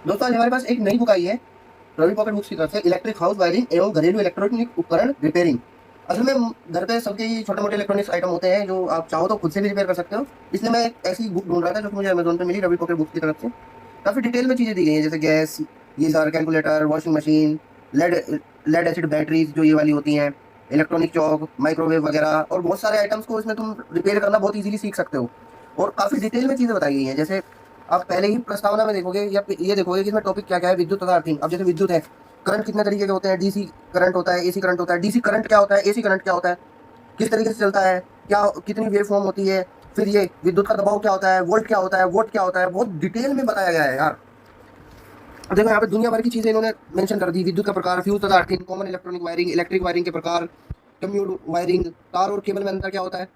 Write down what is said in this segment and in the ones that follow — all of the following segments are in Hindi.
दोस्तों आज हमारे पास एक नई बुक आई है रवि पॉकेट बुक्स की तरफ से, इलेक्ट्रिक हाउस वायरिंग एवं घरेलू इलेक्ट्रॉनिक उपकरण रिपेयरिंग। असल में घर पे सबके ही छोटे मोटे इलेक्ट्रॉनिक्स आइटम होते हैं जो आप चाहो तो खुद से भी रिपेयर कर सकते हो। इसलिए मैं एक ऐसी बुक ढूंढ रहा था जो कि मुझे अमेजोन पे मिली रवि पॉकेट बुक्स की तरफ से। काफ़ी डिटेल में चीज़ें दी गई हैं, जैसे gas, geyser, calculator, washing machine, lead lead acid batteries जो ये वाली होती हैं, इलेक्ट्रॉनिक चौक, माइक्रोवेव वगैरह, और बहुत सारे आइटम्स को इसमें तुम रिपेयर करना बहुत ईजिली सीख सकते हो। और काफ़ी डिटेल में चीज़ें बताई गई हैं, जैसे आप पहले ही प्रस्तावना में देखोगे या ये देखोगे कि इसमें टॉपिक क्या क्या है, विद्युत तथा अर्थिंग। अब जैसे विद्युत है, करंट कितने तरीके के होते हैं, डीसी करंट होता है, एसी करंट होता है, डीसी करंट क्या होता है, एसी करंट क्या होता है, किस तरीके से चलता है, क्या कितनी वेव फॉर्म होती है, फिर ये विद्युत का दबाव क्या होता है, वोल्ट क्या होता है, वोट क्या होता है, बहुत डिटेल में बताया गया है यार। अब देखो यहाँ पे दुनिया भर की चीजें इन्होंने मेंशन कर दी, विद्युत का प्रकार, फ्यूज तथा earthing, common electronic wiring, electric wiring के प्रकार, कम्यूट वायरिंग, तार और केबल में अंतर क्या होता है।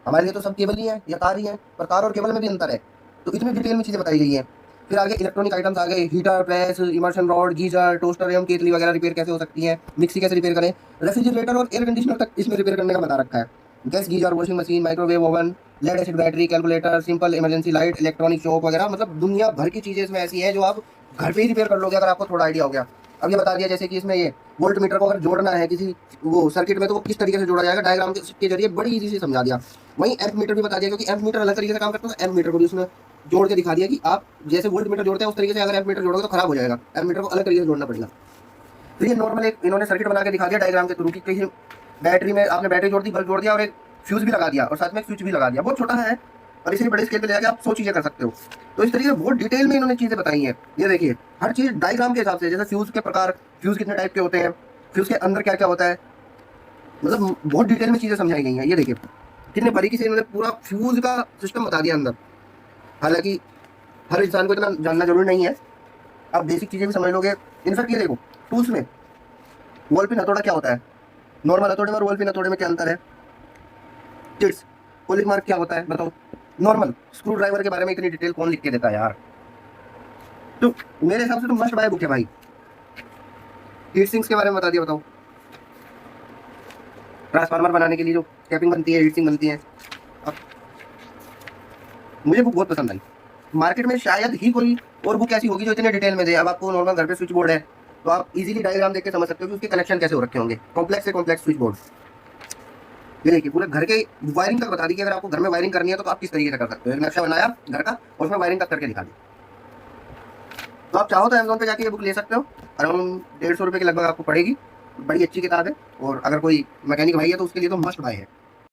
हमारे लिए तो सब केबल ही है या तार ही है, पर तार और केबल में भी अंतर है। तो इतनी डिटेल में चीजें बताई गई हैं। फिर आगे इलेक्ट्रॉनिक आइटम्स आ गए, heater, press, immersion rod, geyser, toaster एवं केतली वगैरह रिपेयर कैसे हो सकती है, मिक्सी कैसे रिपेयर करें, रेफ्रिजरेटर और एयर कंडीशनर तक इसमें रिपेयर करने का बता रखा है। Gas geyser, washing machine, microwave oven, lead acid battery, calculator, simple emergency light, electronic choke वगैरह, मतलब दुनिया भर की चीजें इसमें ऐसी हैं जो आप घर पे ही रिपेयर कर लोगे अगर आपको थोड़ा आइडिया हो गया। अब ये बता दिया जैसे कि इसमें ये वोल्ट मीटर को अगर जोड़ना है किसी वो सर्किट में तो वो किस तरीके से जोड़ा जाएगा, डायग्राम के जरिए बड़ी इजी से समझा दिया। वहीं एम्प मीटर भी बता दिया, क्योंकि एम्प मीटर अलग तरीके से काम करता है। एम्प मीटर को भी उसमें जोड़ के दिखा दिया कि आप जैसे वोल्ट मीटर जोड़ते हैं उस तरीके से अगर एम्प मीटर जोड़ोगे तो खराब हो जाएगा, एम्प मीटर को अलग तरीके से जोड़ना पड़ेगा। फिर ये नॉर्मल एक इन्होंने सर्किट बना के दिखा दिया डायग्राम के थ्रू कि कहीं बैटरी में आपने बैटरी जोड़ दी, बल्ब जोड़ दिया और एक फ्यूज भी लगा दिया और साथ में एक स्विच भी लगा दिया। बहुत छोटा है और इसी बड़े स्केल पे ले जाके आप 100 चीजें कर सकते हो। तो इस तरीके से बहुत डिटेल में इन्होंने चीजें बताई हैं। ये देखिए हर चीज डायग्राम के हिसाब से, जैसे फ्यूज के प्रकार, फ्यूज कितने टाइप के होते हैं, फ्यूज के अंदर क्या क्या होता है, मतलब बहुत डिटेल में चीजें समझाई गई हैं। ये देखिए कितने बारीकी से इन्होंने पूरा फ्यूज का सिस्टम बता दिया अंदर। हालांकि हर इंसान को इतना जानना जरूरी नहीं है, आप बेसिक चीजें भी समझ लोगे। इनफैक्ट ये देखो टूल्स में वॉल पिन हथौड़ा क्या होता है, नॉर्मल हथौड़े में और वॉल पिन हथौड़े में क्या अंतर है, टिट्स कॉलिक मार्क क्या होता है बताओ। नॉर्मल स्क्रू ड्राइवर के बारे में इतनी डिटेल कौन लिख के देता है यार। तो मेरे हिसाब से तो मस्ट बाय बुक है भाई। हीट सिंक्स के बारे में बता दिया, बताओ। ट्रांसफार्मर बनाने के लिए जो कैपिंग बनती है, हीट सिंक बनती है। अब मुझे बुक बहुत पसंद आई। मार्केट में शायद ही कोई और बुक ऐसी होगी जो इतने डिटेल में दे। अब आपको नॉर्मल घर पे स्विच बोर्ड है तो आप इजीली डायग्राम देख के समझ सकते हो कि उसके कनेक्शन कैसे हो रखे होंगे, कॉम्प्लेक्स से कॉम्प्लेक्स स्विच बोर्ड। ये देखिए पूरे घर के वायरिंग तक बता दी कि अगर आपको घर में वायरिंग करनी है तो आप किस तरीके से कर सकते हो। एक नक्शा बनाया घर का और उसमें वायरिंग तक करके दिखा दी। तो आप चाहो तो अमेजोन पे जाके ये बुक ले सकते हो। अराउंड 150 रुपये के लगभग आपको पड़ेगी। बड़ी अच्छी किताब है और अगर कोई मैकेनिक भाई है तो उसके लिए तो मस्ट बाय है।